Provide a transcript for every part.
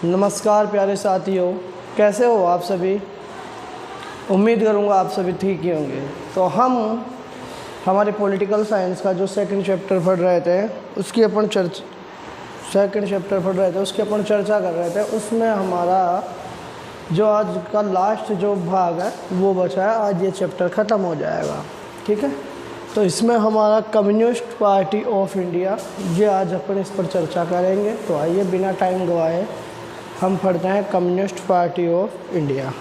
नमस्कार प्यारे साथियों, कैसे हो आप सभी। उम्मीद करूँगा आप सभी ठीक ही होंगे। तो हम हमारे पॉलिटिकल साइंस का जो सेकंड चैप्टर पढ़ रहे थे उसकी अपन चर्चा कर रहे थे। उसमें हमारा जो आज का लास्ट जो भाग है वो बचा है। आज ये चैप्टर ख़त्म हो जाएगा, ठीक है। तो इसमें हमारा कम्युनिस्ट पार्टी ऑफ इंडिया, ये आज अपन इस पर चर्चा करेंगे। तो आइए बिना टाइम गवाए हम पढ़ते हैं कम्युनिस्ट पार्टी ऑफ इंडिया।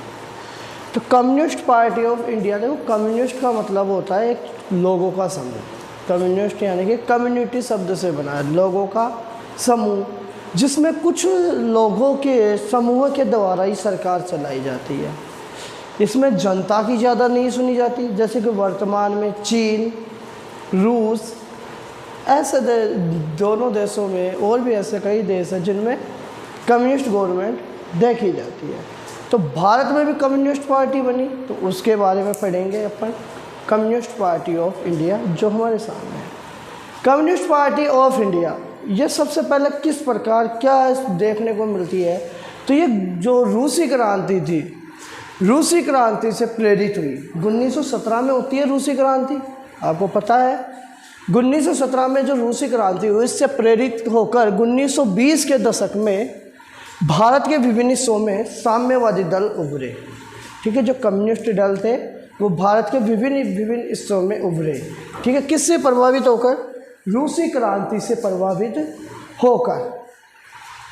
तो कम्युनिस्ट पार्टी ऑफ इंडिया, देखो कम्युनिस्ट का मतलब होता है एक लोगों का समूह। कम्युनिस्ट यानी कि कम्युनिटी शब्द से बना है, लोगों का समूह, जिसमें कुछ लोगों के समूह के द्वारा ही सरकार चलाई जाती है। इसमें जनता की ज़्यादा नहीं सुनी जाती, जैसे कि वर्तमान में चीन, रूस, ऐसे दोनों देशों में और भी ऐसे कई देश हैं जिनमें कम्युनिस्ट गवर्नमेंट देखी जाती है। तो भारत में भी कम्युनिस्ट पार्टी बनी, तो उसके बारे में पढ़ेंगे अपन। कम्युनिस्ट पार्टी ऑफ इंडिया जो हमारे सामने है, कम्युनिस्ट पार्टी ऑफ इंडिया, ये सबसे पहले किस प्रकार क्या देखने को मिलती है। तो ये जो रूसी क्रांति थी, रूसी क्रांति से प्रेरित हुई। 1917 में होती है रूसी क्रांति, आपको पता है। 1917 में जो रूसी क्रांति हुई, इससे प्रेरित होकर 1920 के दशक में भारत के विभिन्न हिस्सों में साम्यवादी दल उभरे, ठीक है। जो कम्युनिस्ट दल थे वो भारत के विभिन्न हिस्सों में उभरे, ठीक है। किससे प्रभावित होकर? रूसी क्रांति से प्रभावित होकर।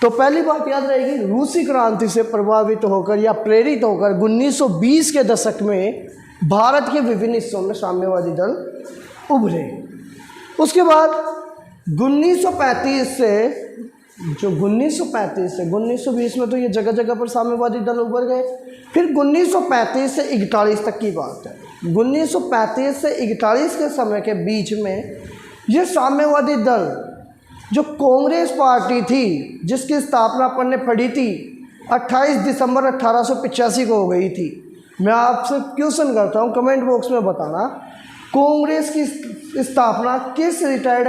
तो पहली बात याद रहेगी, रूसी क्रांति से प्रभावित होकर या प्रेरित होकर 1920 के दशक में भारत के विभिन्न हिस्सों में साम्यवादी दल उभरे। उसके बाद 1935 से 1920 में तो ये जगह जगह पर साम्यवादी दल उभर गए। फिर 1935 से 41 तक की बात है। 1935 से 41 के समय के बीच में ये साम्यवादी दल, जो कांग्रेस पार्टी थी जिसकी स्थापना अपन ने पढ़ी थी 28 दिसंबर 1885 को हो गई थी। मैं आपसे क्वेश्चन करता हूँ, कमेंट बॉक्स में बताना, कांग्रेस की स्थापना किस रिटायर्ड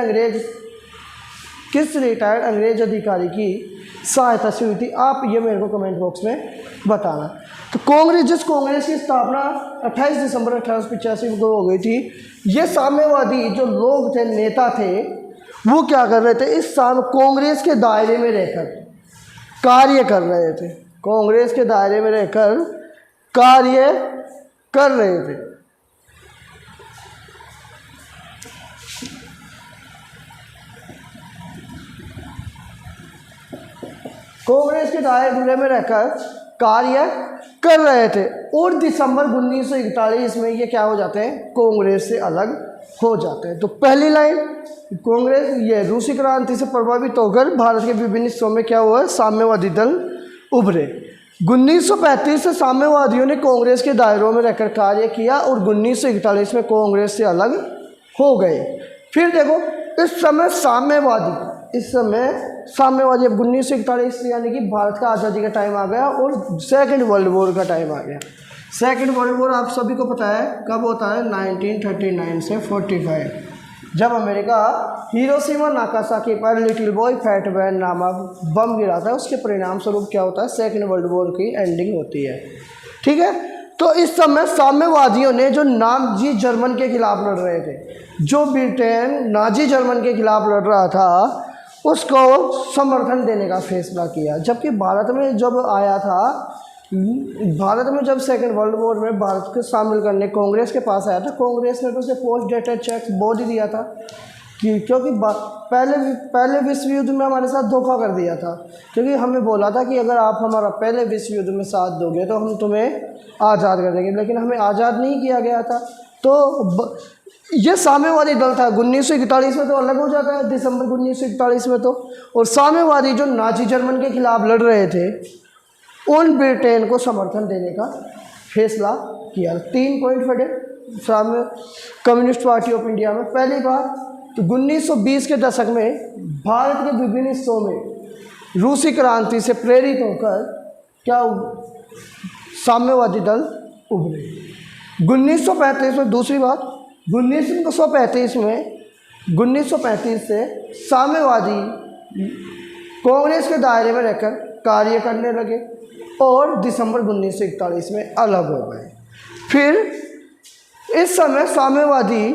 अंग्रेज अधिकारी की सहायता से हुई थी? आप ये मेरे को कमेंट बॉक्स में बताना। तो जिस कांग्रेस की स्थापना 28 दिसंबर 1885 को हो गई थी, ये साम्यवादी जो लोग थे, नेता थे, वो क्या कर रहे थे? इस कांग्रेस के दायरे में रहकर कार्य कर रहे थे। कांग्रेस के दायरे में रहकर कार्य कर रहे थे। कांग्रेस के दायरे में रहकर कार्य कर रहे थे और दिसंबर 1941 में ये क्या हो जाते हैं? कांग्रेस से अलग हो जाते हैं। तो पहली लाइन, कांग्रेस ये रूसी क्रांति से प्रभावित होकर भारत के विभिन्न हिस्सों में क्या हुआ? साम्यवादी दल उभरे। 1935 से साम्यवादियों ने कांग्रेस के दायरों में रहकर कार्य किया और 1941 में कांग्रेस से अलग हो गए। फिर देखो, इस समय साम्यवादी अब 1941 यानी कि भारत का आज़ादी का टाइम आ गया और सेकेंड वर्ल्ड वॉर का टाइम आ गया। सेकेंड वर्ल्ड वॉर आप सभी को पता है कब होता है? 1939 से 45, जब अमेरिका हिरोशिमा नागासाकी पर लिटिल बॉय फैट मैन नामक बम गिराता है। उसके परिणाम स्वरूप क्या होता है? सेकेंड वर्ल्ड वॉर की एंडिंग होती है, ठीक है। तो इस समय साम्यवादियों ने जो नाजी जर्मन के खिलाफ लड़ रहे थे, जो ब्रिटेन नाजी जर्मन के खिलाफ लड़ रहा था, उसको समर्थन देने का फैसला किया। जबकि भारत में जब सेकेंड वर्ल्ड वॉर में भारत को शामिल करने कांग्रेस के पास आया था, कांग्रेस ने तो उसे पोस्ट डेटेड चेक बोल ही दिया था क्योंकि पहले विश्व युद्ध में हमारे साथ धोखा कर दिया था। क्योंकि हमें बोला था कि अगर आप हमारा पहले विश्व युद्ध में साथ दोगे तो हम तुम्हें आज़ाद कर देंगे, लेकिन हमें आज़ाद नहीं किया गया था। तो ये साम्यवादी दल था। 1941 में तो अलग हो जाता है, दिसंबर 1941 में तो। और साम्यवादी जो नाजी जर्मन के खिलाफ लड़ रहे थे, उन ब्रिटेन को समर्थन देने का फैसला किया। 3 पॉइंट पढ़े सामने कम्युनिस्ट पार्टी ऑफ इंडिया में। पहली बात तो 1920 के दशक में भारत के विभिन्न हिस्सों में रूसी क्रांति से प्रेरित होकर क्या साम्यवादी दल उभरे। 1935 में दूसरी बात, 1935 से साम्यवादी कांग्रेस के दायरे में रहकर कार्य करने लगे और दिसंबर 1941 में अलग हो गए। फिर इस समय साम्यवादी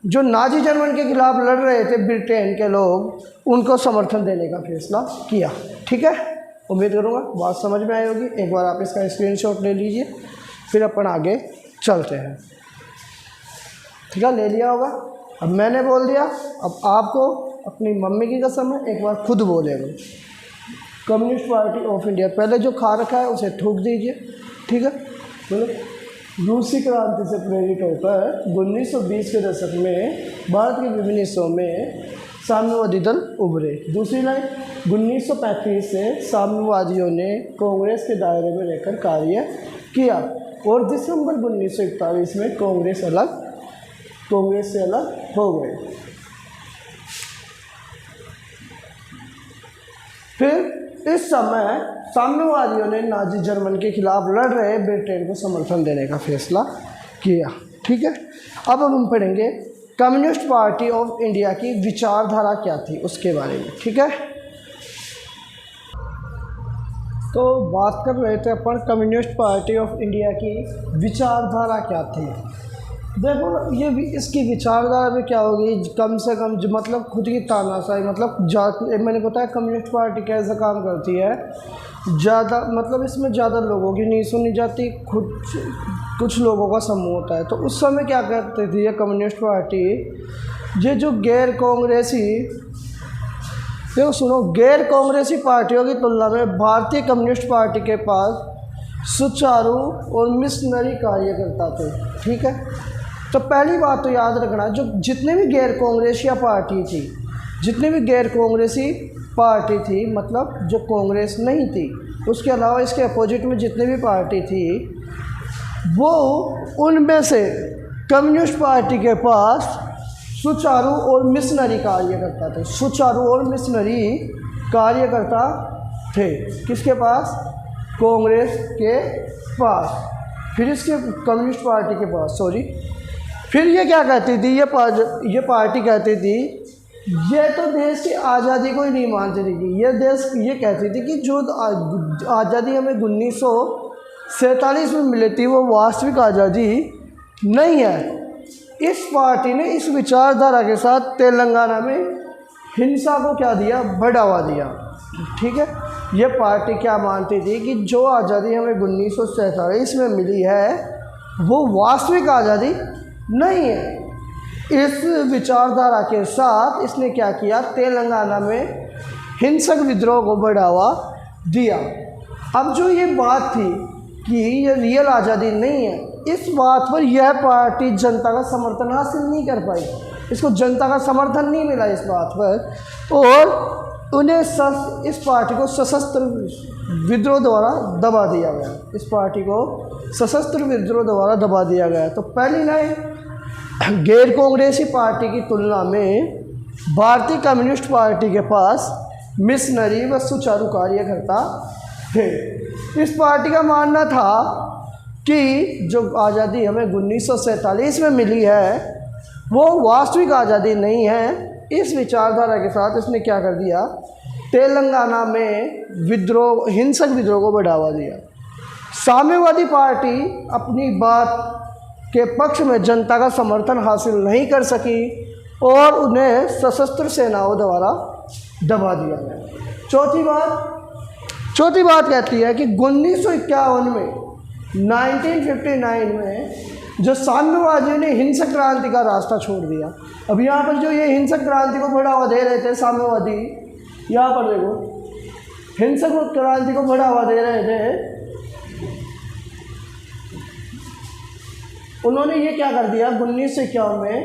जो नाजी जर्मन के खिलाफ लड़ रहे थे ब्रिटेन के लोग, उनको समर्थन देने का फैसला किया। ठीक है, उम्मीद करूँगा बात समझ में आई होगी। एक बार आप इसका स्क्रीनशॉट ले लीजिए, फिर अपन आगे चलते हैं। ठीक है, ले लिया होगा। अब मैंने बोल दिया, अब आपको अपनी मम्मी की कसम है एक बार खुद बोलेगा। कम्युनिस्ट पार्टी ऑफ इंडिया, पहले जो खा रखा है उसे थूक दीजिए। ठीक है, बोलो। रूसी क्रांति से प्रेरित होकर 1920 के दशक में भारत के विभिन्न हिस्सों में साम्यवादी दल उभरे। दूसरी लाइन, 1935 से साम्यवादियों ने कांग्रेस के दायरे में रहकर कार्य किया और दिसंबर 1941 में कांग्रेस से अलग हो गए। फिर इस समय साम्यवादियों ने नाजी जर्मन के खिलाफ लड़ रहे ब्रिटेन को समर्थन देने का फैसला किया। ठीक है, अब हम पढ़ेंगे कम्युनिस्ट पार्टी ऑफ इंडिया की विचारधारा क्या थी उसके बारे में। ठीक है, तो बात कर रहे थे अपन कम्युनिस्ट पार्टी ऑफ इंडिया की विचारधारा क्या थी। देखो, ये भी इसकी विचारधारा में क्या होगी, कम से कम मतलब खुद की तानाशाही, मतलब मैंने बताया कम्युनिस्ट पार्टी कैसा काम करती है, ज़्यादा मतलब इसमें ज़्यादा लोगों की नहीं सुनी जाती, कुछ लोगों का समूह होता है। तो उस समय क्या करती थी ये कम्युनिस्ट पार्टी, ये जो गैर कांग्रेसी, देखो सुनो, गैर कांग्रेसी पार्टियों की तुलना में भारतीय कम्युनिस्ट पार्टी के पास सुचारू और मिशनरी कार्यकर्ता थे। ठीक है, तो पहली बात तो याद रखना, जो जितने भी गैर कांग्रेसी पार्टी थी, जितनी भी गैर कांग्रेसी पार्टी थी, मतलब जो कांग्रेस नहीं थी, उसके अलावा इसके अपोजिट में जितनी भी पार्टी थी, वो उनमें से कम्युनिस्ट पार्टी के पास सुचारू और मिशनरी कार्यकर्ता थे। सुचारू और मिशनरी कार्यकर्ता थे किसके पास? कांग्रेस के पास, फिर इसके कम्युनिस्ट पार्टी के पास, सॉरी। फिर ये क्या कहती थी, ये पार्टी कहती थी, ये तो देश की आज़ादी को ही नहीं मानती थी। ये कहती थी कि जो आज़ादी हमें 1947 में मिली थी वो वास्तविक आज़ादी नहीं है। इस पार्टी ने इस विचारधारा के साथ तेलंगाना में हिंसा को क्या दिया, बढ़ावा दिया। ठीक है, ये पार्टी क्या मानती थी कि जो आज़ादी हमें 1947 में मिली है वो वास्तविक आज़ादी नहीं है। इस विचारधारा के साथ इसने क्या किया, तेलंगाना में हिंसक विद्रोह को बढ़ावा दिया। अब जो ये बात थी कि ये रियल आज़ादी नहीं है, इस बात पर यह पार्टी जनता का समर्थन हासिल नहीं कर पाई, इसको जनता का समर्थन नहीं मिला इस बात पर, और उन्हें इस पार्टी को सशस्त्र विद्रोह द्वारा दबा दिया गया। इस पार्टी को सशस्त्र विद्रोह द्वारा दबा दिया गया। तो पहली लाइन, गैर कांग्रेसी पार्टी की तुलना में भारतीय कम्युनिस्ट पार्टी के पास मिशनरी व सुचारू कार्यकर्ता थे। इस पार्टी का मानना था कि जो आज़ादी हमें 1947 में मिली है वो वास्तविक आज़ादी नहीं है। इस विचारधारा के साथ इसने क्या कर दिया, तेलंगाना में हिंसक विद्रोह को बढ़ावा दिया। साम्यवादी पार्टी अपनी बात के पक्ष में जनता का समर्थन हासिल नहीं कर सकी और उन्हें सशस्त्र सेनाओं द्वारा दबा दिया गया। चौथी बात कहती है कि 1951 में 1959 में जो साम्यवादियों ने हिंसक क्रांति का रास्ता छोड़ दिया। अब यहाँ पर जो ये हिंसक क्रांति को बढ़ावा दे रहे थे साम्यवादी, यहाँ पर देखो, हिंसक क्रांति को बढ़ावा दे रहे थे, उन्होंने ये क्या कर दिया, 1951 में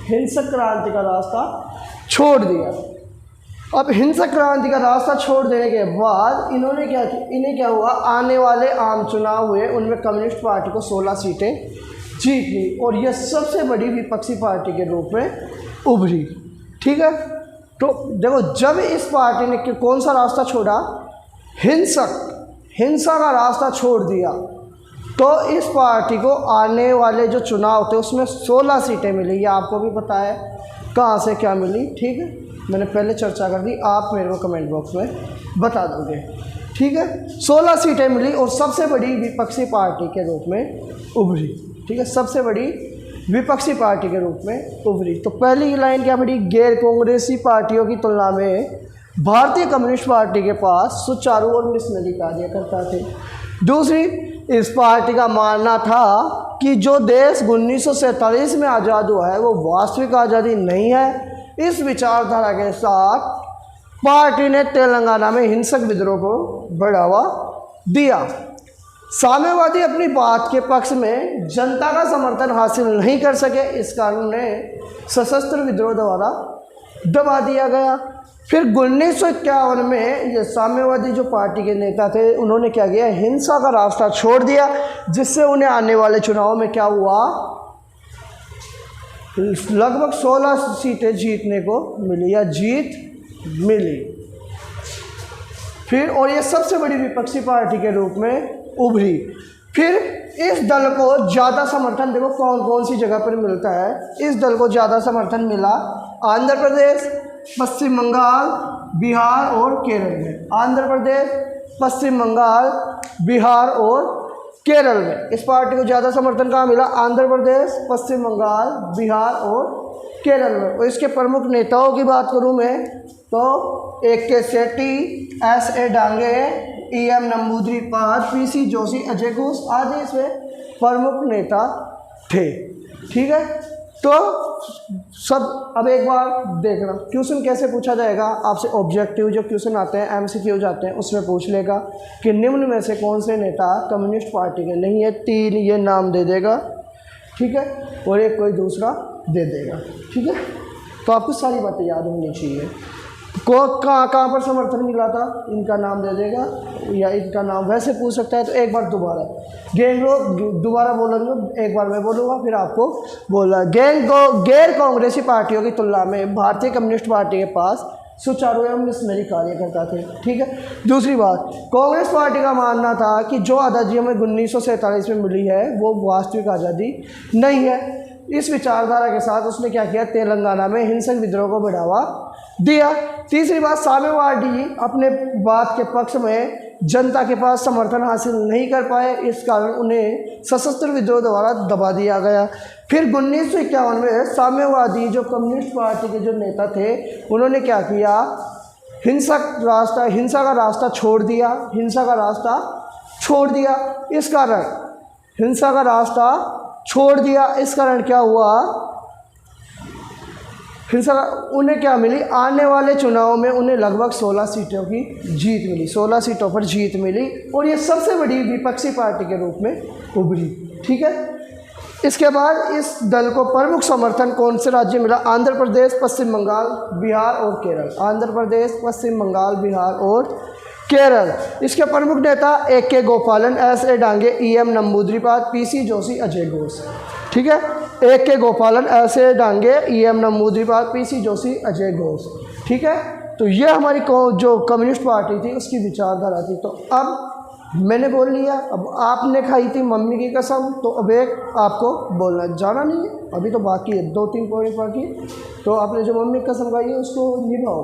हिंसक क्रांति का रास्ता छोड़ दिया। अब हिंसक क्रांति का रास्ता छोड़ देने के बाद इन्हें क्या हुआ, आने वाले आम चुनाव हुए, उनमें कम्युनिस्ट पार्टी को 16 सीटें जीत ली और यह सबसे बड़ी विपक्षी पार्टी के रूप में उभरी। ठीक है, तो देखो, जब इस पार्टी ने कौन सा रास्ता छोड़ा, हिंसा का रास्ता छोड़ दिया, तो इस पार्टी को आने वाले जो चुनाव थे उसमें 16 सीटें मिली। ये आपको भी पता है कहाँ से क्या मिली। ठीक है, मैंने पहले चर्चा कर दी, आप मेरे को कमेंट बॉक्स में बता दोगे। ठीक है, 16 सीटें मिली और सबसे बड़ी विपक्षी पार्टी के रूप में उभरी। ठीक है, सबसे बड़ी विपक्षी पार्टी के रूप में उभरी। तो पहली लाइन क्या पड़ी, गैर कांग्रेसी पार्टियों की तुलना में भारतीय कम्युनिस्ट पार्टी के पास सुचारू और मिशनरी कार्यकर्ता थे। दूसरी, इस पार्टी का मानना था कि जो देश 1947 में आज़ाद हुआ है वो वास्तविक आज़ादी नहीं है। इस विचारधारा के साथ पार्टी ने तेलंगाना में हिंसक विद्रोह को बढ़ावा दिया। साम्यवादी अपनी बात के पक्ष में जनता का समर्थन हासिल नहीं कर सके, इस कारण उन्हें सशस्त्र विद्रोह द्वारा दबा दिया गया। फिर 1951 में ये साम्यवादी जो पार्टी के नेता थे उन्होंने क्या किया, हिंसा का रास्ता छोड़ दिया, जिससे उन्हें आने वाले चुनाव में क्या हुआ, लगभग 16 सीटें जीतने को मिली या जीत मिली। फिर और ये सबसे बड़ी विपक्षी पार्टी के रूप में उभरी। फिर इस दल को ज़्यादा समर्थन, देखो कौन कौन सी जगह पर मिलता है। इस दल को ज़्यादा समर्थन मिला आंध्र प्रदेश, पश्चिम बंगाल, बिहार और केरल में। आंध्र प्रदेश, पश्चिम बंगाल, बिहार और केरल में इस पार्टी को ज़्यादा समर्थन कहाँ मिला, आंध्र प्रदेश, पश्चिम बंगाल, बिहार और केरल में। और इसके प्रमुख नेताओं की बात करूँ मैं तो AK सेठी, S.A. Dange, E.M. Namboodiripad, P.C. Joshi, Ajay Ghosh आदि इसमें प्रमुख नेता थे। ठीक है, तो सब अब एक बार देखना क्वेश्चन कैसे पूछा जाएगा आपसे। ऑब्जेक्टिव जो क्वेश्चन आते हैं, MCQ जाते हैं, उसमें पूछ लेगा कि निम्न में से कौन से नेता कम्युनिस्ट पार्टी के नहीं है। 3 ये नाम दे देगा, ठीक है, और एक कोई दूसरा दे देगा। ठीक है, तो आपको सारी बातें याद होनी चाहिए। को कहाँ पर समर्थन मिला था इनका नाम दे देगा, या इनका नाम वैसे पूछ सकता है। तो एक बार दोबारा गैंग दोबारा बोलेंगे, एक बार मैं बोलूँगा फिर आपको बोलना। गैर कांग्रेसी पार्टियों की तुलना में भारतीय कम्युनिस्ट पार्टी के पास सुचारू एवं मिशनरी कार्यकर्ता थे। ठीक है, दूसरी बात, कांग्रेस पार्टी का मानना था कि जो आज़ादी हमें 1947 में मिली है वो वास्तविक आज़ादी नहीं है। इस विचारधारा के साथ उसने क्या किया, तेलंगाना में हिंसक विद्रोह को बढ़ावा दिया। तीसरी बात, साम्यवादी अपने बात के पक्ष में जनता के पास समर्थन हासिल नहीं कर पाए, इस कारण उन्हें सशस्त्र विद्रोह द्वारा दबा दिया गया। फिर 1951 में साम्यवादी जो कम्युनिस्ट पार्टी के जो नेता थे उन्होंने क्या किया, हिंसा का रास्ता छोड़ दिया। हिंसा का रास्ता छोड़ दिया, इस कारण हिंसा का रास्ता छोड़ दिया, इस कारण क्या हुआ, हिंसा उन्हें क्या मिली, आने वाले चुनाव में उन्हें लगभग 16 सीटों की जीत मिली, 16 सीटों पर जीत मिली और ये सबसे बड़ी विपक्षी पार्टी के रूप में उभरी। ठीक है, इसके बाद इस दल को प्रमुख समर्थन कौन से राज्य मिला, आंध्र प्रदेश, पश्चिम बंगाल, बिहार और केरल। आंध्र प्रदेश, पश्चिम बंगाल, बिहार और केरल। इसके प्रमुख नेता AK गोपालन, S.A. Dange, E.M. Namboodiripad, P.C. Joshi, Ajay Ghosh. ठीक है, AK गोपालन, S.A. Dange, E.M. Namboodiripad, P.C. Joshi, Ajay Ghosh. ठीक है, तो ये हमारी जो कम्युनिस्ट पार्टी थी उसकी विचारधारा थी। तो अब मैंने बोल लिया, अब आपने खाई थी मम्मी की कसम, तो अब एक आपको बोलना जाना नहीं है, अभी तो बाकी है 2-3 पॉइंट बाकी। तो आपने जो मम्मी की कसम खाई है उसको निभाओ।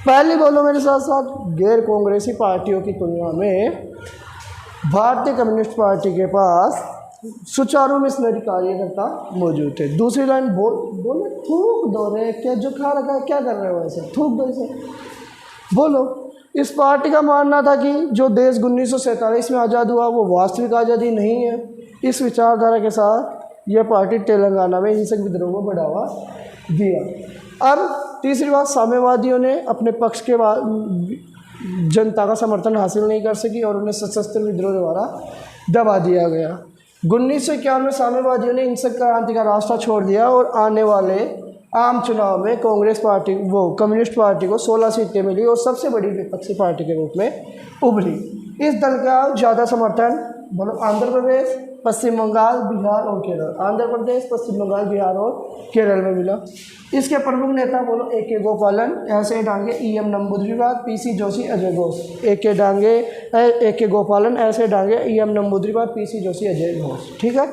पहले बोलो मेरे साथ साथ, गैर कांग्रेसी पार्टियों की तुलना में भारतीय कम्युनिस्ट पार्टी के पास सुचारू मिशनरी कार्यकर्ता मौजूद थे। दूसरी लाइन बोले, थूक दो रे, क्या जो खा रखा है क्या कर रहे हो ऐसे, थूक दो इसे, बोलो। इस पार्टी का मानना था कि जो देश 1947 में आज़ाद हुआ वो वास्तविक आज़ादी नहीं है। इस विचारधारा के साथ यह पार्टी तेलंगाना में हिंसक विद्रोह को बढ़ावा दिया। अब तीसरी बात, साम्यवादियों ने अपने पक्ष के बाद जनता का समर्थन हासिल नहीं कर सकी और उन्हें सशस्त्र विद्रोह द्वारा दबा दिया गया। 1951 में साम्यवादियों ने हिंसक क्रांति का रास्ता छोड़ दिया और आने वाले आम चुनाव में कम्युनिस्ट पार्टी को 16 सीटें मिली और सबसे बड़ी विपक्षी पार्टी के रूप में उभरी। इस दल का ज़्यादा समर्थन बोलो आंध्र प्रदेश, पश्चिम बंगाल, बिहार और केरल। आंध्र प्रदेश, पश्चिम बंगाल, बिहार और केरल में मिला। इसके प्रमुख नेता बोलो AK गोपालन, S.A. Dange, E.M. Namboodiripad, P.C. Joshi, Ajay Ghosh. AK गोपालन, S.A. Dange, E.M. Namboodiripad, P.C. Joshi, Ajay Ghosh. ठीक है,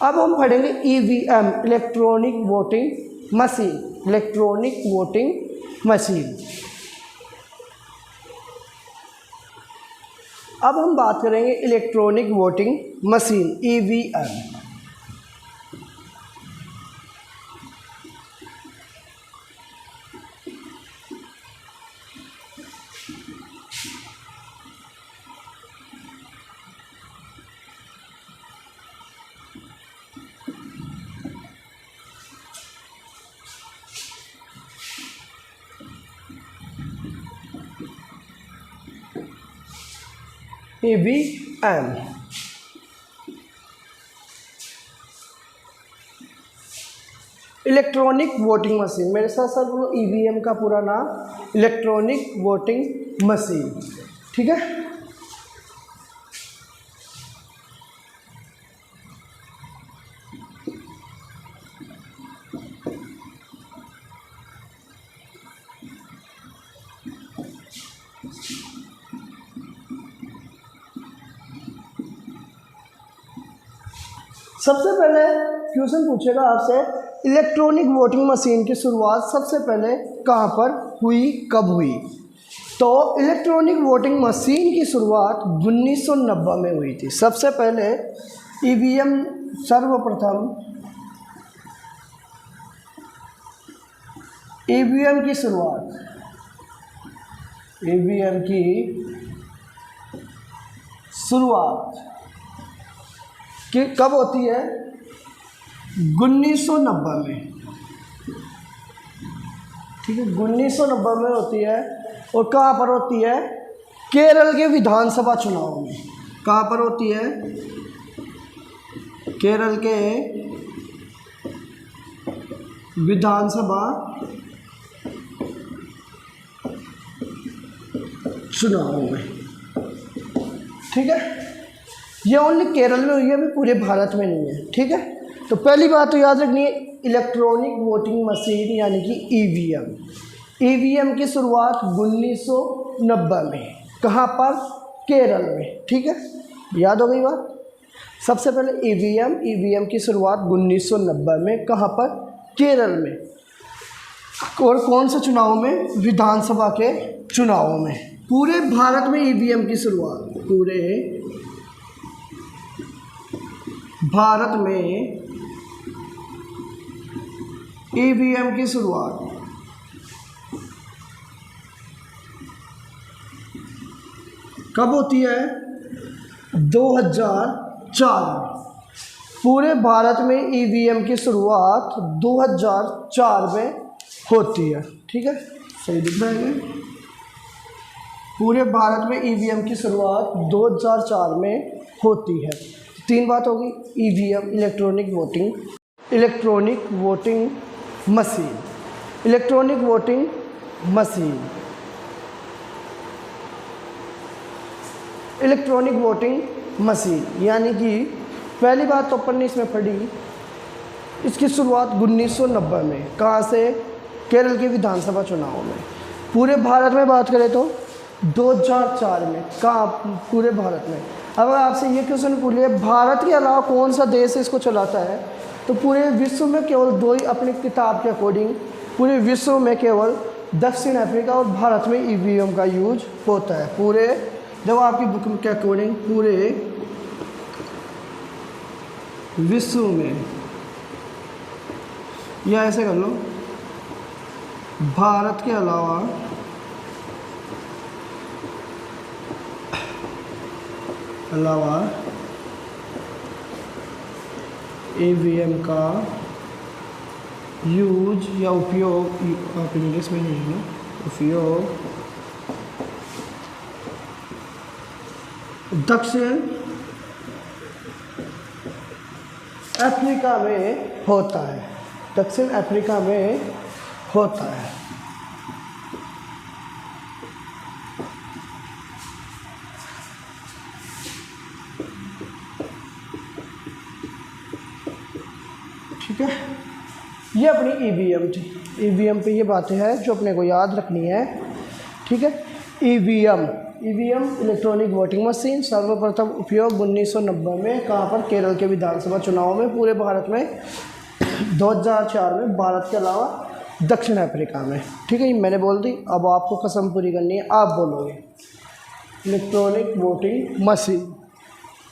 अब हम पढ़ेंगे EVM, electronic voting machine. Electronic voting machine. अब हम बात करेंगे electronic voting machine EVM. EVM electronic voting machine, मेरे साथ साथ बोलो ईवीएम का पूरा नाम इलेक्ट्रॉनिक वोटिंग मशीन। ठीक है, सबसे पहले क्वेश्चन पूछेगा आपसे, इलेक्ट्रॉनिक वोटिंग मशीन की शुरुआत सबसे पहले कहाँ पर हुई, कब हुई? तो इलेक्ट्रॉनिक वोटिंग मशीन की शुरुआत 1990 में हुई थी। सबसे पहले ईवीएम सर्वप्रथम ईवीएम की शुरुआत कब होती है? 1990 में। ठीक है, 1990 में होती है। और कहाँ पर होती है? केरल के विधानसभा चुनाव में। कहाँ पर होती है? केरल के विधानसभा चुनाव में। ठीक है, ये ओनली केरल में हुई है, अभी पूरे भारत में नहीं है। ठीक है, तो पहली बात तो याद रखनी है, इलेक्ट्रॉनिक वोटिंग मशीन यानी कि ईवीएम। ईवीएम की शुरुआत 1990 में। कहाँ पर? केरल में। ठीक है, याद हो गई बात। सबसे पहले ईवीएम की शुरुआत 1990 में। कहाँ पर? केरल में। और कौन से चुनाव में? विधानसभा के चुनाव में। पूरे भारत में ईवीएम की शुरुआत, पूरे भारत में ईवीएम की शुरुआत कब होती है? 2004। पूरे भारत में ईवीएम की शुरुआत 2004 में होती है। ठीक है, सही दिख रहा है। पूरे भारत में ईवीएम की शुरुआत 2004 में होती है। तीन बात होगी, EVM electronic voting machine. Electronic voting machine, electronic voting machine यानी कि पहली बात तो अपन ने इसमें पढ़ी, इसकी शुरुआत 1990 में। कहाँ से? केरल के विधानसभा चुनाव में। पूरे भारत में बात करें तो 2004 में। कहाँ? पूरे भारत में। अगर आपसे ये क्वेश्चन पूछ लिया भारत के अलावा कौन सा देश इसको चलाता है, तो पूरे विश्व में केवल दो ही, अपनी किताब के अकॉर्डिंग पूरे विश्व में केवल दक्षिण अफ्रीका और भारत में ईवीएम का यूज होता है। पूरे, जब आपकी बुक के अकॉर्डिंग पूरे विश्व में, या ऐसे कर लो, भारत के अलावा ईवीएम का यूज या उपयोग, आप इंग्लिश में नहीं है, उपयोग दक्षिण अफ्रीका में होता है। दक्षिण अफ्रीका में होता है। ठीक है, ये अपनी ईवीएम थी। ईवीएम पे ये बातें हैं जो अपने को याद रखनी है। ठीक है, ईवीएम इलेक्ट्रॉनिक वोटिंग मशीन सर्वप्रथम उपयोग 1990 में। कहाँ पर? केरल के विधानसभा चुनाव में। पूरे भारत में 2004 में। भारत के अलावा दक्षिण अफ्रीका में। ठीक है, ये मैंने बोल दी, अब आपको कसम पूरी करनी है, आप बोलोगे। Electronic voting machine,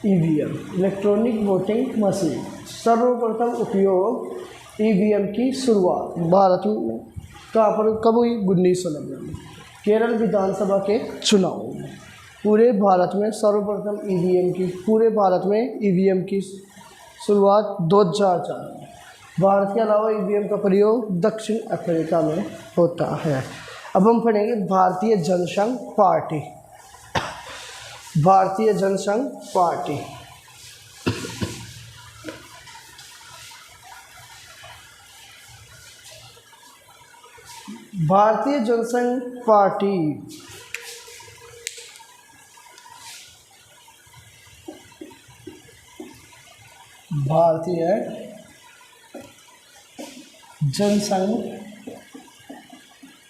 EVM, electronic voting machine, सर्वप्रथम उपयोग ईवीएम की शुरुआत भारत में कहाँ पर कब हुई? 1990 में केरल विधानसभा के चुनाव में। पूरे भारत में सर्वप्रथम ईवीएम की, पूरे भारत में ईवीएम की शुरुआत 2004 में। भारत के अलावा ईवीएम का प्रयोग दक्षिण अफ्रीका में होता है। अब हम पढ़ेंगे भारतीय जनसंघ पार्टी। भारतीय जनसंघ पार्टी भारतीय जनसंघ पार्टी भारतीय जनसंघ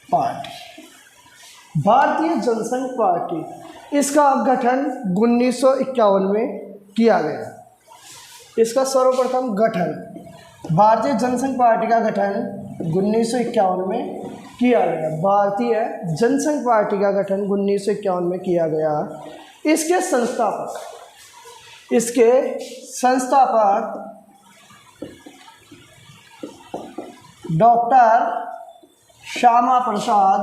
पार्टी, भारतीय जनसंघ पार्टी, इसका गठन 1951 में किया गया। इसका सर्वप्रथम गठन, भारतीय जनसंघ पार्टी का गठन 1951 में किया गया। भारतीय जनसंघ पार्टी का गठन 1951 में किया गया। इसके संस्थापक डॉक्टर श्यामा प्रसाद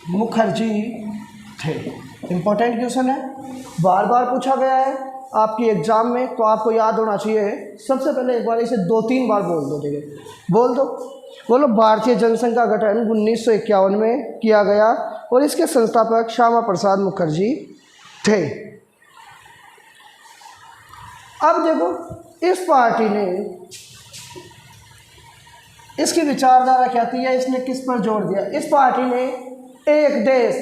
मुखर्जी थे। इम्पोर्टेंट क्वेश्चन है, बार बार पूछा गया है आपकी एग्जाम में, तो आपको याद होना चाहिए। सबसे पहले एक बार इसे 2-3 बार बोल दो। देखिए, बोल दो, बोलो। भारतीय जनसंघ का गठन 1951 में किया गया और इसके संस्थापक श्यामा प्रसाद मुखर्जी थे। अब देखो, इस पार्टी ने, इसकी विचारधारा क्या थी या इसने किस पर जोर दिया? इस पार्टी ने एक देश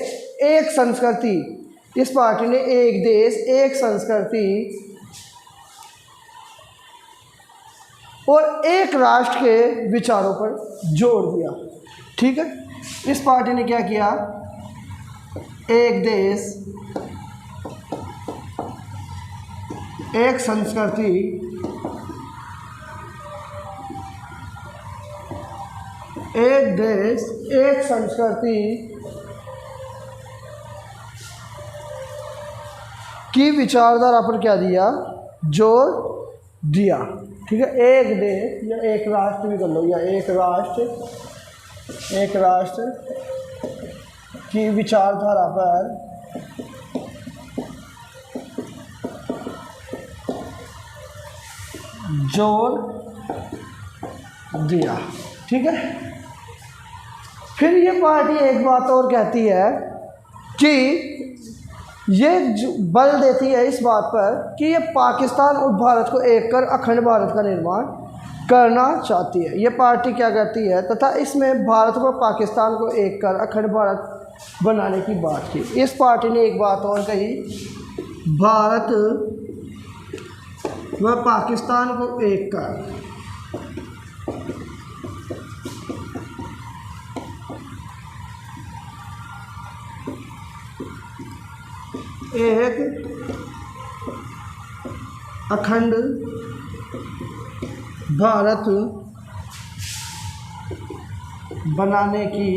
एक संस्कृति, इस पार्टी ने एक देश एक संस्कृति और एक राष्ट्र के विचारों पर जोर दिया। ठीक है, इस पार्टी ने क्या किया? एक देश एक संस्कृति, एक देश एक संस्कृति की विचारधारा पर क्या दिया? जोर दिया। ठीक है, एक देश या एक राष्ट्र भी कर लो, या एक राष्ट्र की विचारधारा पर जोर दिया। ठीक है, फिर ये पार्टी एक बात और कहती है कि ये बल देती है इस बात पर कि ये पाकिस्तान और भारत को एक कर अखंड भारत का निर्माण करना चाहती है। ये पार्टी क्या कहती है, तथा इसमें भारत व पाकिस्तान को एक कर अखंड भारत बनाने की बात की। इस पार्टी ने एक बात और कही, भारत व पाकिस्तान को एक कर एक अखंड भारत बनाने की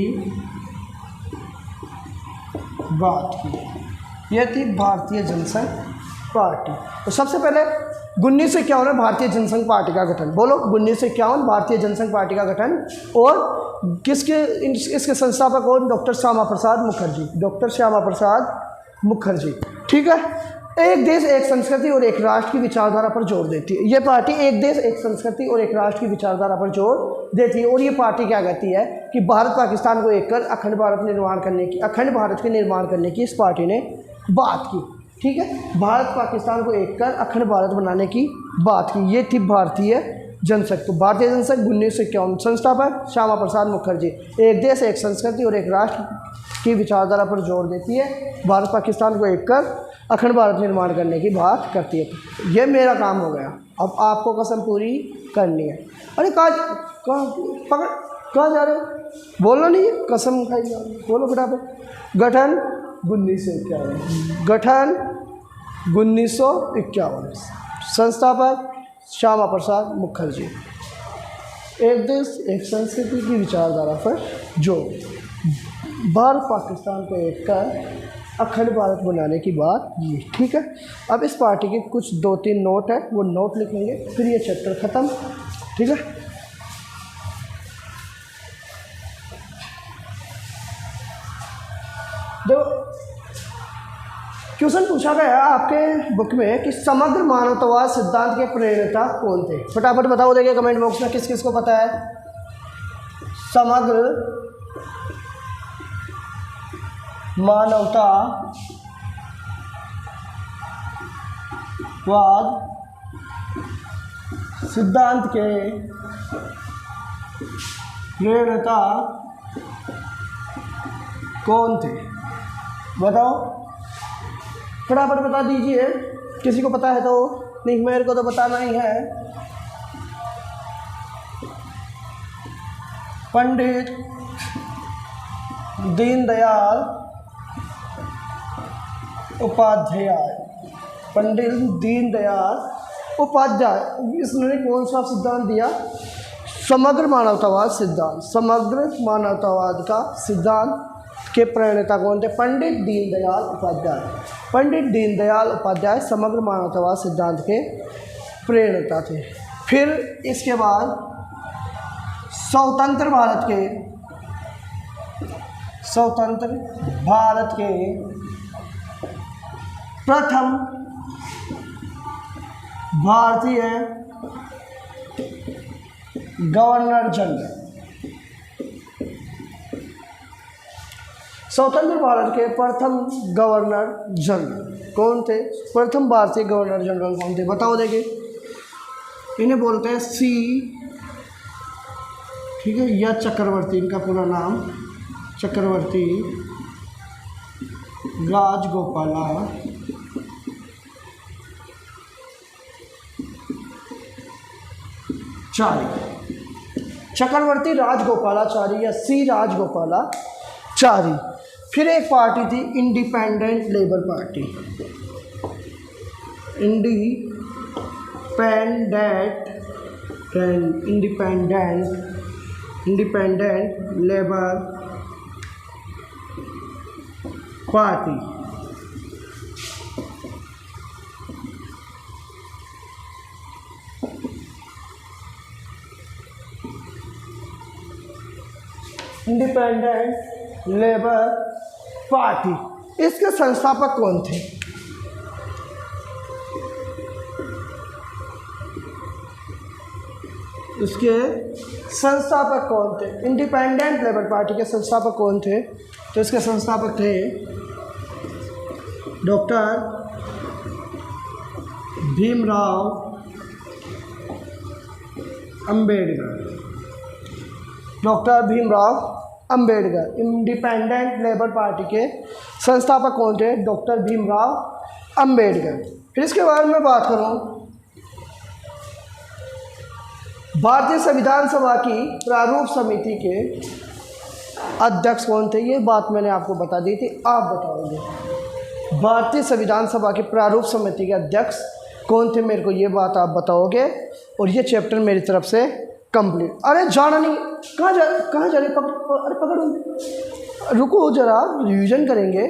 बात की। यह थी भारतीय जनसंघ पार्टी। तो सबसे पहले 1951 में भारतीय जनसंघ पार्टी का गठन, बोलो 1951 भारतीय जनसंघ पार्टी का गठन, और इसके संस्थापक कौन? Doctor Shyama Prasad Mukherjee, doctor Shyama Prasad Mukherjee. ठीक है, एक देश एक संस्कृति और एक राष्ट्र की विचारधारा पर जोर देती है। ये पार्टी एक देश एक संस्कृति और एक राष्ट्र की विचारधारा पर जोर देती है। और ये पार्टी क्या कहती है कि भारत पाकिस्तान को एक कर अखंड भारत अखंड भारत के निर्माण करने की इस पार्टी ने बात की। ठीक है, भारत पाकिस्तान को एक कर अखंड भारत बनाने की बात की। ये थी भारतीय जनसंघ। तो भारतीय जनसंघ 1951, संस्थापक श्यामा प्रसाद मुखर्जी। एक देश एक संस्कृति और एक राष्ट्र की विचारधारा पर जोर देती है, भारत पाकिस्तान को एक कर अखंड भारत निर्माण करने की बात करती है। ये मेरा काम हो गया, अब आपको कसम पूरी करनी है। अरे कहाँ जा रहे हो? बोलो नहीं, कसम खाई जा रहे, बोलो फटाफट। गठन 1951, गठन 1951, संस्थापक श्यामा प्रसाद मुखर्जी। एक देश एक संस्कृति की विचारधारा पर जोर, भारत पाकिस्तान को एक कर अखंड भारत बनाने की बात ये, ठीक है। अब इस पार्टी के कुछ 2-3 नोट है, वो नोट लिखेंगे, फिर ये चैप्टर ख़त्म, ठीक है। देखो क्वेश्चन पूछा गया आपके बुक में कि समग्र मानवतावाद सिद्धांत के प्रणेता कौन थे। फटाफट बताओ, देखिए कमेंट बॉक्स में किस किस को पता है। समग्र मानवतावाद सिद्धांत के प्रणेता कौन थे, बताओ फटाफट बता दीजिए। किसी को पता है तो, नहीं मेरे को तो बताना ही है। पंडित दीनदयाल उपाध्याय, पंडित दीनदयाल उपाध्याय, इसने कौन सा सिद्धांत दिया? समग्र मानवतावाद सिद्धांत। समग्र मानवतावाद का सिद्धांत के प्रणेता कौन थे? पंडित दीनदयाल उपाध्याय। पंडित दीनदयाल उपाध्याय समग्र मानवतावाद सिद्धांत के प्रणेता थे। फिर इसके बाद स्वतंत्र भारत के प्रथम भारतीय गवर्नर जनरल, स्वतंत्र भारत के प्रथम गवर्नर जनरल कौन थे? प्रथम भारतीय गवर्नर जनरल कौन थे, बताओ। देखिए इन्हें बोलते हैं सी, ठीक है, या चक्रवर्ती, इनका पूरा नाम चक्रवर्ती राजगोपालाचारी, चक्रवर्ती राजगोपालाचारी या सी राजगोपालाचारी। फिर एक पार्टी थी independent labour party, independent labour party. Independent labour party, इसके संस्थापक कौन थे? इसके संस्थापक कौन थे? इंडिपेंडेंट लेबर पार्टी के संस्थापक कौन थे? तो इसके संस्थापक थे doctor Bhimrao Ambedkar. Doctor Bhimrao Ambedkar. Independent labour party के संस्थापक कौन थे? डॉक्टर भीमराव अंबेडकर। फिर इसके बारे में बात करूं, भारतीय संविधान सभा की प्रारूप समिति के अध्यक्ष कौन थे? ये बात मैंने आपको बता दी थी, आप बताओगे। भारतीय संविधान सभा की प्रारूप समिति के अध्यक्ष कौन थे? मेरे को ये बात आप बताओगे और ये चैप्टर मेरी तरफ से कंप्लीट। अरे जाना नहीं, कहाँ जा रहे? अरे पकड़ो, रुको जरा, रिवीजन करेंगे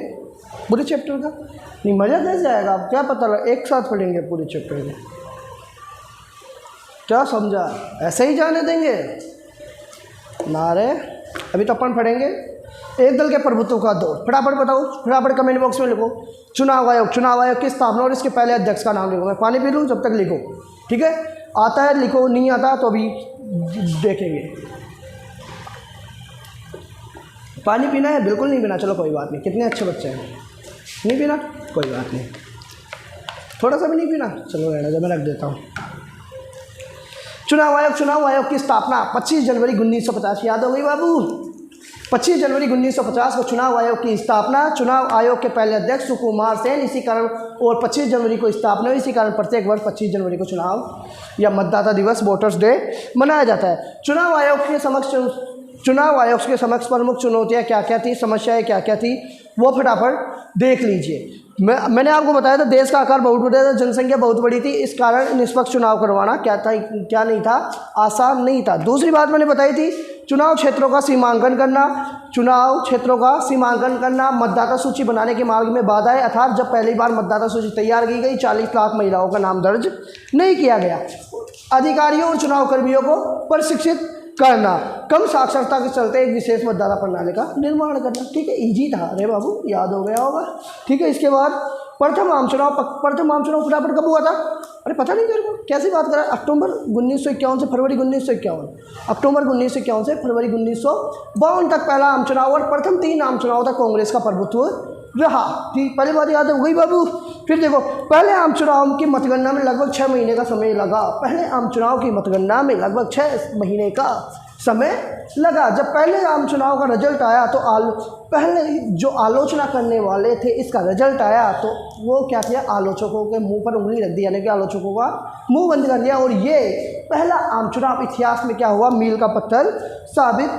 पूरे चैप्टर का। नहीं मज़ा कैसे आएगा, आप क्या पता लगा, एक साथ पढ़ेंगे पूरे चैप्टर में। क्या समझा? ऐसे ही जाने देंगे ना रे? अभी तो अपन पढ़ेंगे एक दल के प्रभुत्व का दौर। फटाफट बताओ, फटाफट कमेंट बॉक्स में लिखो चुनाव आयोग की स्थापना और इसके पहले अध्यक्ष का नाम लिखो। मैं पानी पी लूँ जब तक लिखो, ठीक है? आता है लिखो, नहीं आता तो अभी देखेंगे। पानी पीना है? बिल्कुल नहीं पीना, चलो कोई बात नहीं। कितने अच्छे बच्चे हैं, नहीं पीना कोई बात नहीं। थोड़ा सा भी नहीं पीना, चलो रहने दो, मैं रख देता हूँ। चुनाव आयोग की स्थापना 25 जनवरी 1950, याद हो गई बाबू? 25 जनवरी 1950 को चुनाव आयोग की स्थापना। चुनाव आयोग के पहले अध्यक्ष सुकुमार सेन, इसी कारण और 25 जनवरी को स्थापना, इसी कारण प्रत्येक वर्ष 25 जनवरी को चुनाव या मतदाता दिवस, वोटर्स डे मनाया जाता है। चुनाव आयोग के समक्ष प्रमुख चुनौतियाँ क्या क्या थी, समस्याएं क्या क्या थी, वो फटाफट देख लीजिए। मैंने आपको बताया था देश का आकार बहुत बड़ा था, जनसंख्या बहुत बड़ी थी, इस कारण निष्पक्ष चुनाव करवाना क्या नहीं था, आसान नहीं था। दूसरी बात मैंने बताई थी चुनाव क्षेत्रों का सीमांकन करना, चुनाव क्षेत्रों का सीमांकन करना, मतदाता सूची बनाने के मार्ग में बाधाएं, अर्थात जब पहली बार मतदाता सूची तैयार की गई 40 लाख महिलाओं का नाम दर्ज नहीं किया गया। अधिकारियों और चुनाव कर्मियों को प्रशिक्षित करना, कम साक्षरता के चलते एक विशेष मतदाता प्रणाली का निर्माण करना। ठीक है, इजी था, अरे बाबू याद हो गया होगा। ठीक है, इसके बाद प्रथम आम चुनाव फटाफट कब हुआ था? अरे पता नहीं तेरे को, कैसी बात कर रहा है? अक्टूबर 1951 से फरवरी 1951, अक्टूबर 1951 से फरवरी 1952 तक पहला आम चुनाव और प्रथम 3 आम चुनाव तक कांग्रेस का प्रभुत्व रहा। ठीक, पहली बात याद हो गई बाबू। फिर देखो, पहले आम चुनाव की मतगणना में लगभग 6 महीने का समय लगा। पहले आम चुनाव की मतगणना में लगभग 6 महीने का समय लगा। जब पहले आम चुनाव का रिजल्ट आया तो पहले जो आलोचना करने वाले थे इसका रिजल्ट आया तो वो क्या किया, आलोचकों के मुंह पर उंगली रख दी, यानी कि आलोचकों का मुंह बंद कर दिया। और ये पहला आम चुनाव इतिहास में क्या हुआ, मील का पत्थर साबित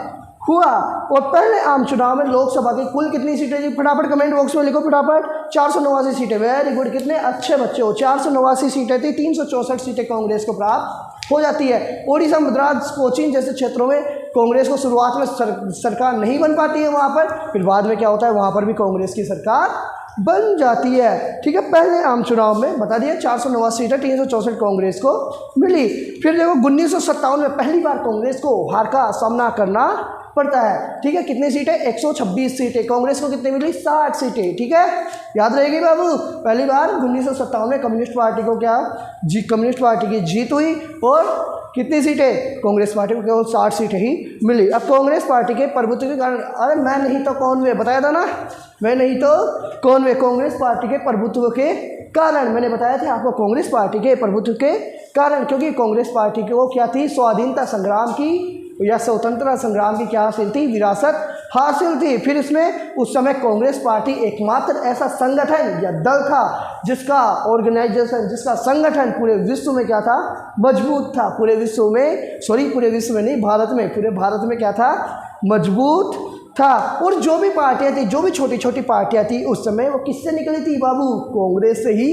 हुआ। और पहले आम चुनाव में लोकसभा की कुल कितनी सीटें थी? फटाफट कमेंट बॉक्स में लिखो फटाफट। 489 सीटें। वेरी गुड, कितने अच्छे बच्चे हो। 489 सीटें थी, 364 सीटें कांग्रेस को प्राप्त हो जाती है। ओडिशा, मद्रास, कोचीन जैसे क्षेत्रों में कांग्रेस को शुरुआत में सरकार नहीं बन पाती है वहाँ पर, फिर बाद में क्या होता है, वहाँ पर भी कांग्रेस की सरकार बन जाती है। ठीक है, पहले आम चुनाव में बता दिया 489 सीटें, 364 कांग्रेस को मिली। फिर देखो 1957 में पहली बार कांग्रेस को हार का सामना करना पड़ता है। ठीक है, कितनी सीटें? 126 सीटें। कांग्रेस को कितनी मिली? 60 सीटें। ठीक है, याद रहेगी बाबू। पहली बार 1957 में कम्युनिस्ट पार्टी को कम्युनिस्ट पार्टी की जीत हुई और कितनी सीटें? कांग्रेस पार्टी को केवल 60 सीटें ही मिली। अब कांग्रेस पार्टी के प्रभुत्व के कारण, अरे मैं नहीं तो कौन वे, बताया था ना, मैं नहीं तो कौन वे, कांग्रेस पार्टी के प्रभुत्व के कारण, मैंने बताया था आपको, कांग्रेस पार्टी के प्रभुत्व के कारण, क्योंकि कांग्रेस पार्टी को क्या थी, स्वाधीनता संग्राम की या स्वतंत्रता संग्राम की क्या हासिल थी, विरासत हासिल थी। फिर इसमें उस समय कांग्रेस पार्टी एकमात्र ऐसा संगठन या दल था जिसका ऑर्गेनाइजेशन, जिसका संगठन पूरे विश्व में क्या था, मजबूत था। पूरे विश्व में, पूरे विश्व में नहीं, भारत में, पूरे भारत में क्या था, मजबूत था। और जो भी पार्टियां थी, जो भी छोटी छोटी पार्टियां थी उस समय, वो किससे निकली थी बाबू? कांग्रेस से ही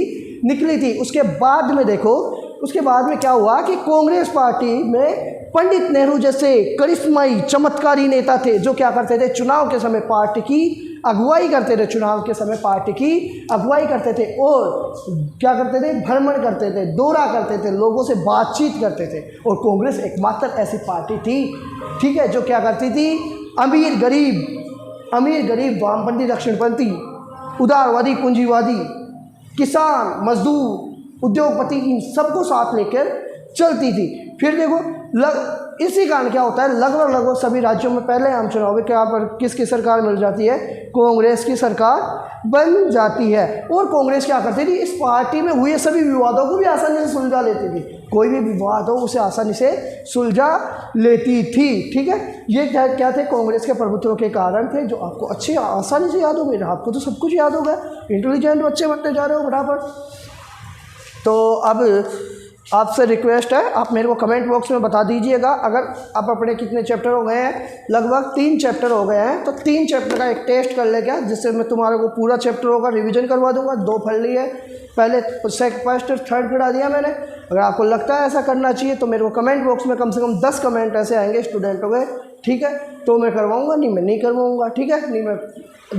निकली थी। उसके बाद में देखो, उसके बाद में क्या हुआ कि कांग्रेस पार्टी में पंडित नेहरू जैसे करिश्माई चमत्कारी नेता थे जो क्या करते थे, चुनाव के समय पार्टी की अगुवाई करते थे, चुनाव के समय पार्टी की अगुवाई करते थे और क्या करते थे, भ्रमण करते थे, दौरा करते थे, लोगों से बातचीत करते थे। और कांग्रेस एकमात्र ऐसी पार्टी थी, ठीक है, जो क्या करती थी, अमीर गरीब, वामपंथी, दक्षिणपंथी, उदारवादी, पूंजीवादी, किसान, मजदूर, उद्योगपति, इन सबको साथ लेकर चलती थी। फिर देखो इसी कारण क्या होता है, लगभग सभी राज्यों में पहले आम चुनाव में क्या पर किसकी सरकार मिल जाती है, कांग्रेस की सरकार बन जाती है। और कांग्रेस क्या करती थी, इस पार्टी में हुए सभी विवादों को भी आसानी से सुलझा लेती थी। कोई भी विवाद हो उसे आसानी से सुलझा लेती थी। ठीक है, ये क्या थे, कांग्रेस के प्रभुत्व के कारण थे, जो आपको अच्छे आसानी से याद हो गए। आपको तो सब कुछ याद हो गया, इंटेलिजेंट बच्चे बनते जा रहे हो फटाफट। तो अब आपसे रिक्वेस्ट है, आप मेरे को कमेंट बॉक्स में बता दीजिएगा, अगर आप अपने कितने चैप्टर हो गए हैं। लगभग 3 चैप्टर हो गए हैं, तो 3 चैप्टर का एक टेस्ट कर ले क्या, जिससे मैं तुम्हारे को पूरा चैप्टर होगा रिवीजन करवा दूंगा। 2 पढ़ लिए, पहले फर्स्ट थर्ड पढ़ा दिया मैंने। अगर आपको लगता है ऐसा करना चाहिए तो मेरे को कमेंट बॉक्स में कम से कम 10 कमेंट ऐसे आएंगे स्टूडेंटों के, ठीक है, तो मैं करवाऊँगा, नहीं मैं नहीं करवाऊँगा। ठीक है, नहीं मैं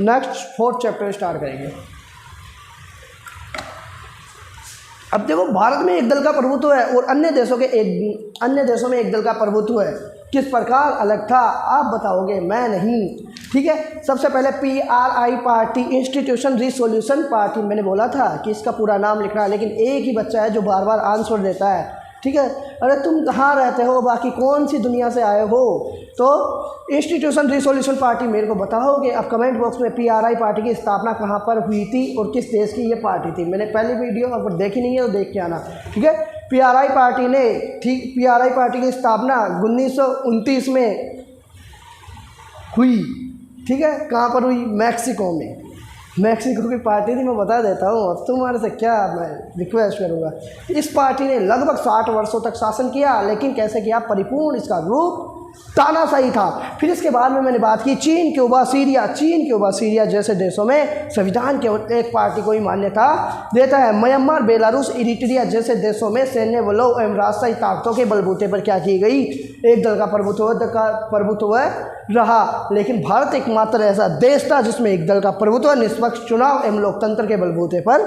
नेक्स्ट 4th चैप्टर स्टार्ट करेंगे। अब देखो, भारत में एक दल का प्रभुत्व है और अन्य देशों में एक दल का प्रभुत्व है। किस प्रकार अलग था आप बताओगे, मैं नहीं। ठीक है, सबसे पहले PRI party, institution resolution party, मैंने बोला था कि इसका पूरा नाम लिखना है, लेकिन एक ही बच्चा है जो बार बार आंसर देता है। ठीक है, अरे तुम कहाँ रहते हो, बाकी कौन सी दुनिया से आए हो, तो इंस्टीट्यूशन रिसोल्यूशन पार्टी मेरे को बताओगे। अब कमेंट बॉक्स में PRI पार्टी की स्थापना कहाँ पर हुई थी और किस देश की ये पार्टी थी, मैंने पहली वीडियो अगर देखी नहीं है तो देख के आना। ठीक है, PRI पार्टी की स्थापना 1929 में हुई। ठीक है, कहाँ पर हुई, मैक्सिको में। मैक्सिको की पार्टी थी, मैं बता देता हूँ। अब तुम्हारे से क्या मैं रिक्वेस्ट करूँगा। इस पार्टी ने लगभग 60 वर्षों तक शासन किया, लेकिन कैसे किया, परिपूर्ण इसका रूप तानाशाही था। फिर इसके बाद में मैंने बात की चीन, क्यूबा, सीरिया जैसे देशों में संविधान केवल एक पार्टी को ही मान्यता देता है। म्यांमार, बेलारूस, इरिट्रिया जैसे देशों में सैन्य बलों एवं राजशाही ताकतों के बलबूते पर क्या की गई, एक दल का प्रभुत्व रहा। लेकिन भारत एकमात्र ऐसा देश था जिसमें एक दल का प्रभुत्व निष्पक्ष चुनाव एवं लोकतंत्र के बलबूते पर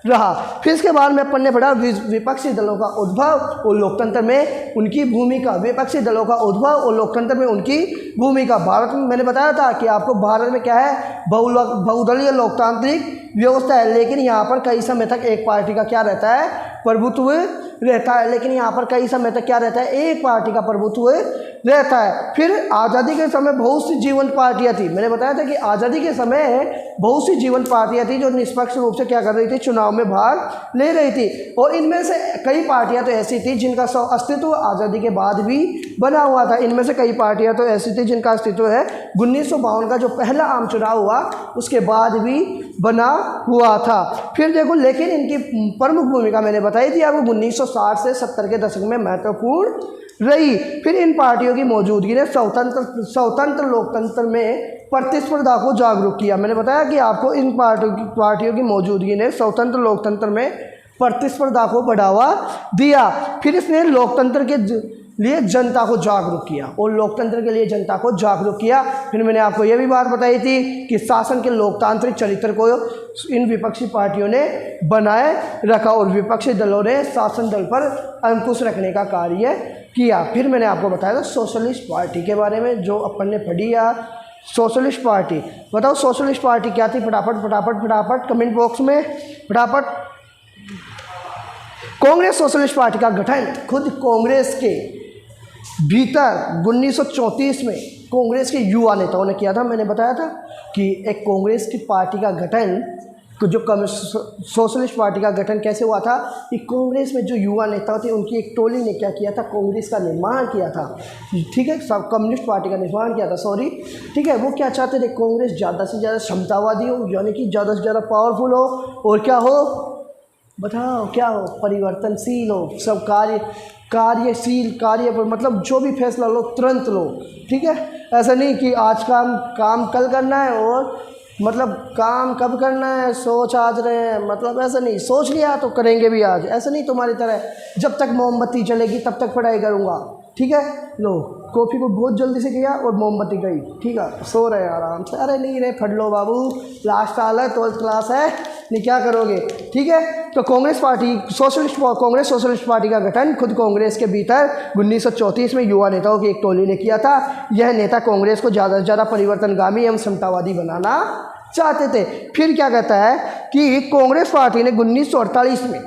रहा। फिर इसके बाद में अपन ने पढ़ा विपक्षी दलों का उद्भव और लोकतंत्र में उनकी भूमिका। विपक्षी दलों का उद्भव और लोकतंत्र में उनकी भूमिका। भारत में मैंने बताया था कि आपको भारत में क्या है, बहुदलीय लोकतांत्रिक व्यवस्था है, लेकिन यहाँ पर कई समय तक एक पार्टी का क्या रहता है, प्रभुत्व रहता है। लेकिन यहाँ पर कई समय तक क्या रहता है, एक पार्टी का प्रभुत्व रहता है। फिर आज़ादी के समय बहुत सी जीवंत पार्टियाँ थी। मैंने बताया था कि आज़ादी के समय बहुत सी जीवंत पार्टियाँ थी जो निष्पक्ष रूप से क्या कर रही थी, चुनाव में भाग ले रही थी। और इनमें से कई पार्टियाँ तो ऐसी थी जिनका अस्तित्व आज़ादी के बाद भी बना हुआ था। इनमें से कई पार्टियाँ तो ऐसी थी जिनका अस्तित्व है 1952 का जो पहला आम चुनाव हुआ उसके बाद भी बना हुआ था। फिर देखो, लेकिन इनकी प्रमुख भूमिका मैंने बताई थी आपको 1960 से 70 के दशक में महत्वपूर्ण रही। फिर इन पार्टियों की मौजूदगी ने स्वतंत्र लोकतंत्र में प्रतिस्पर्धा को जागरूक किया। मैंने बताया कि आपको इन पार्टियों की मौजूदगी ने स्वतंत्र लोकतंत्र में प्रतिस्पर्धा को बढ़ावा दिया। फिर इसने लोकतंत्र के लिए जनता को जागरूक किया और लोकतंत्र के लिए जनता को जागरूक किया। फिर मैंने आपको यह भी बात बताई थी कि शासन के लोकतांत्रिक चरित्र को इन विपक्षी पार्टियों ने बनाए रखा और विपक्षी दलों ने शासन दल पर अंकुश रखने का कार्य किया। फिर मैंने आपको बताया था सोशलिस्ट पार्टी के बारे में, जो अपन ने पढ़ी या सोशलिस्ट पार्टी। बताओ सोशलिस्ट पार्टी क्या थी, फटाफट कमेंट बॉक्स में फटाफट। कांग्रेस सोशलिस्ट पार्टी का गठन खुद कांग्रेस के भीतर 1934 में कांग्रेस के युवा नेताओं ने किया था। मैंने बताया था कि एक कांग्रेस की पार्टी का गठन, जो सोशलिस्ट पार्टी का गठन कैसे हुआ था कि कांग्रेस में जो युवा नेता थे उनकी एक टोली ने क्या किया था, कांग्रेस का निर्माण किया था। ठीक है, सब कम्युनिस्ट पार्टी का निर्माण किया था, सॉरी। ठीक है, वो क्या चाहते थे, कांग्रेस ज़्यादा से ज़्यादा क्षमतावादी हो, यानी कि ज़्यादा से ज़्यादा पावरफुल हो, और क्या हो, बताओ क्या हो, परिवर्तनशील हो, सब कार्यशील कार्य पर, मतलब जो भी फैसला लो तुरंत लो। ठीक है, ऐसा नहीं कि आज काम कल करना है और मतलब काम कब करना है, सोच आज रहे हैं, मतलब ऐसा नहीं, सोच लिया तो करेंगे भी आज, ऐसा नहीं तुम्हारी तरह जब तक मोमबत्ती चलेगी तब तक पढ़ाई करूँगा। ठीक है, लो कॉफ़ी को बहुत जल्दी से किया और मोमबत्ती गई। ठीक है, सो रहे आराम से, अरे नहीं रे पढ़ लो बाबू, लास्ट साल है, 12th क्लास है, नहीं क्या करोगे। ठीक है, तो कांग्रेस सोशलिस्ट पार्टी का गठन खुद कांग्रेस के भीतर 1934 में युवा नेताओं की एक टोली ने किया था। यह नेता कांग्रेस को ज़्यादा से ज़्यादा परिवर्तनगामी एवं समतावादी बनाना चाहते थे। फिर क्या कहता है कि कांग्रेस पार्टी ने 1948 में,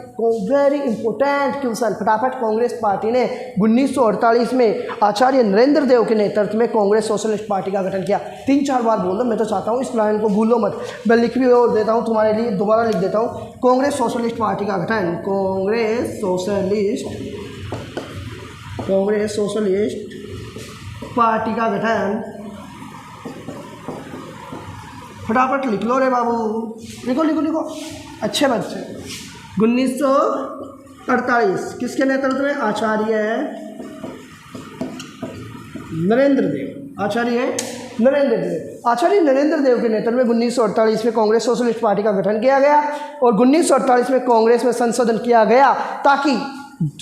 वेरी इंपॉर्टेंट क्वेश्चन, फटाफट, कांग्रेस पार्टी ने 1948 में आचार्य नरेंद्र देव के नेतृत्व में कांग्रेस सोशलिस्ट पार्टी का गठन किया। 3-4 बार बोल दो, मैं तो चाहता हूँ इस लाइन को भूलो मत, मैं लिख भी और देता हूँ तुम्हारे लिए, दोबारा लिख देता हूँ। कांग्रेस सोशलिस्ट पार्टी का गठन, कांग्रेस सोशलिस्ट पार्टी का गठन, फटाफट लिख लो रे बाबू, लिखो अच्छे बच्चे। 1948 किसके नेतृत्व में, आचार्य नरेंद्र देव के नेतृत्व में 1948 में कांग्रेस सोशलिस्ट पार्टी का गठन किया गया और 1948 में कांग्रेस में संशोधन किया गया ताकि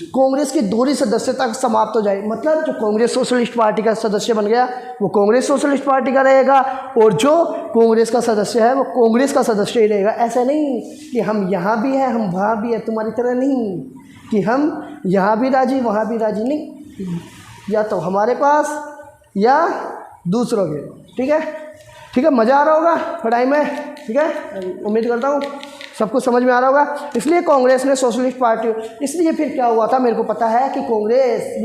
कांग्रेस की दोहरी सदस्यता समाप्त हो जाए। मतलब जो कांग्रेस सोशलिस्ट पार्टी का सदस्य बन गया वो कांग्रेस सोशलिस्ट पार्टी का रहेगा और जो कांग्रेस का सदस्य है वो कांग्रेस का सदस्य ही रहेगा। ऐसा नहीं कि हम यहाँ भी हैं हम वहाँ भी हैं, तुम्हारी तरह नहीं कि हम यहाँ भी राजी वहाँ भी राजी, नहीं, या तो हमारे पास या दूसरों के। ठीक है, मज़ा आ रहा होगा पढ़ाई में। ठीक है, उम्मीद करता हूँ सब कुछ समझ में आ रहा होगा। इसलिए कांग्रेस ने सोशलिस्ट पार्टी, इसलिए फिर क्या हुआ था मेरे को पता है कि कांग्रेस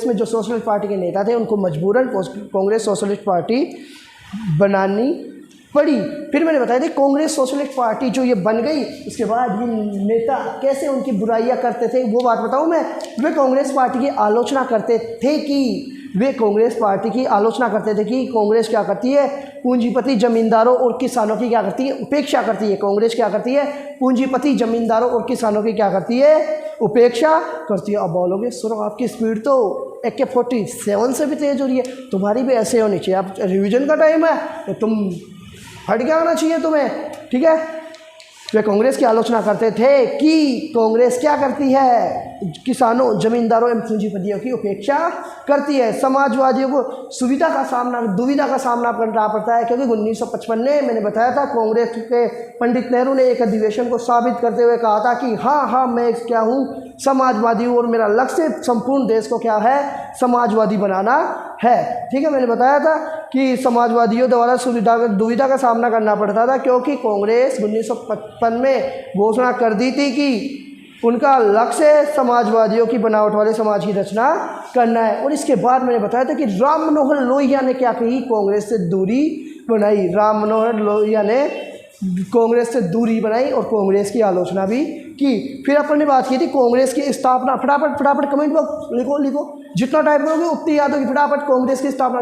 में जो सोशलिस्ट पार्टी के नेता थे उनको मजबूरन कांग्रेस सोशलिस्ट पार्टी बनानी पड़ी। फिर मैंने बताया था कांग्रेस सोशलिस्ट पार्टी जो ये बन गई, उसके बाद ये नेता कैसे उनकी बुराइयां करते थे वो बात बताऊं मैं। वे कांग्रेस पार्टी की आलोचना करते थे कि कांग्रेस क्या करती है, पूंजीपति जमींदारों और किसानों की क्या करती है, उपेक्षा करती है। कांग्रेस क्या करती है, पूंजीपति जमींदारों और किसानों की क्या करती है, उपेक्षा करती है। अब बोलोगे सर आपकी स्पीड तो AK-47 से भी तेज़ हो रही है, तुम्हारी भी ऐसे होनी चाहिए। अब रिवीजन का टाइम है तो तुम हट के आना चाहिए तुम्हें, ठीक है। वे कांग्रेस की आलोचना करते थे कि कांग्रेस क्या करती है, किसानों, जमींदारों एवं पूंजीपतियों की उपेक्षा करती है। समाजवादियों को दुविधा का सामना करना पड़ता है, क्योंकि 1955 में मैंने बताया था, कांग्रेस के पंडित नेहरू ने एक अधिवेशन को साबित करते हुए कहा था कि हाँ मैं क्या हूँ, समाजवादी हूँ, और मेरा लक्ष्य संपूर्ण देश को क्या है, समाजवादी बनाना है। ठीक है, मैंने बताया था कि समाजवादियों द्वारा दुविधा का सामना करना पड़ता था, क्योंकि कांग्रेस 1955 में घोषणा कर दी थी कि उनका लक्ष्य समाजवादियों की बनावट वाले समाज की रचना करना है। और इसके बाद मैंने बताया था कि राम मनोहर लोहिया ने क्या कही, कांग्रेस से दूरी बनाई। राम मनोहर लोहिया ने कांग्रेस से दूरी बनाई और कांग्रेस की आलोचना भी की। फिर अपन ने बात की थी कांग्रेस की स्थापना। फटाफट कमेंट बॉक्स लिखो, जितना टाइप करोगे उतनी याद होगी। फटाफट कांग्रेस की स्थापना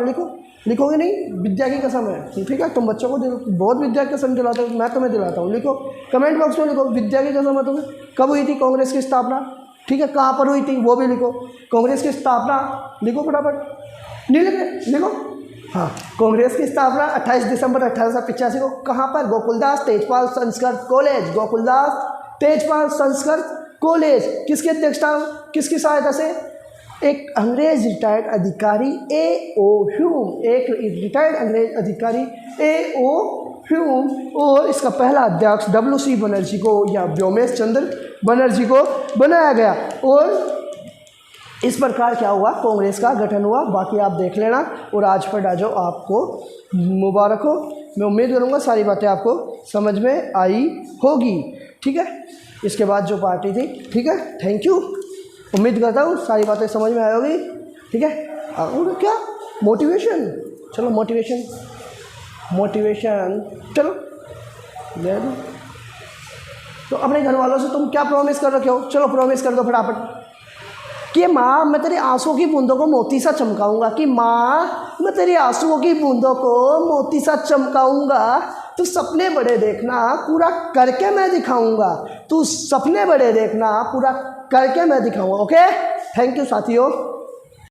लिखोगे नहीं, विद्या की कसम है, ठीक है। तुम बच्चों को बहुत विद्या की कसम दिलाते हो, मैं तुम्हें दिलाता हूँ। लिखो कमेंट बॉक्स में, लिखो विद्या की कसम है तुम्हें। कब हुई थी कांग्रेस की स्थापना, ठीक है, कहाँ पर हुई थी वो भी लिखो। कांग्रेस की स्थापना लिखो, फटाफट नहीं लिखो। हाँ, कांग्रेस की स्थापना 28 दिसंबर 1885 को कहाँ पर, गोकुलदास तेजपाल संस्कृत कॉलेज, गोकुलदास तेजपाल संस्कृत कॉलेज। किसकी अध्यक्षता, किसकी सहायता से, एक अंग्रेज रिटायर्ड अधिकारी A.O. ह्यूम, एक रिटायर्ड अंग्रेज अधिकारी A.O. ह्यूम, और इसका पहला अध्यक्ष W.C. बनर्जी को या व्योमेश चंद्र बनर्जी को बनाया गया। और इस प्रकार क्या हुआ, कांग्रेस का गठन हुआ। बाकी आप देख लेना। और आज पर डाजो आपको मुबारक हो। मैं उम्मीद करूँगा सारी बातें आपको समझ में आई होगी, ठीक है। इसके बाद जो पार्टी थी, ठीक है, थैंक यू। उम्मीद करता हूँ सारी बातें समझ में आई होगी, ठीक है। और क्या मोटिवेशन, चलो मोटिवेशन चलो ले दो। तो अपने घर वालों से तुम क्या प्रॉमिस कर रखे हो, चलो प्रॉमिस कर दो फटाफट कि माँ मैं तेरे आंसुओं की बूंदों को मोती सा चमकाऊंगा, कि माँ मैं तेरे आंसुओं की बूंदों को मोती सा चमकाऊंगा। तू सपने बड़े देखना, पूरा करके मैं दिखाऊंगा। तू सपने बड़े देखना, पूरा करके मैं दिखाऊंगा। ओके, थैंक यू साथियों।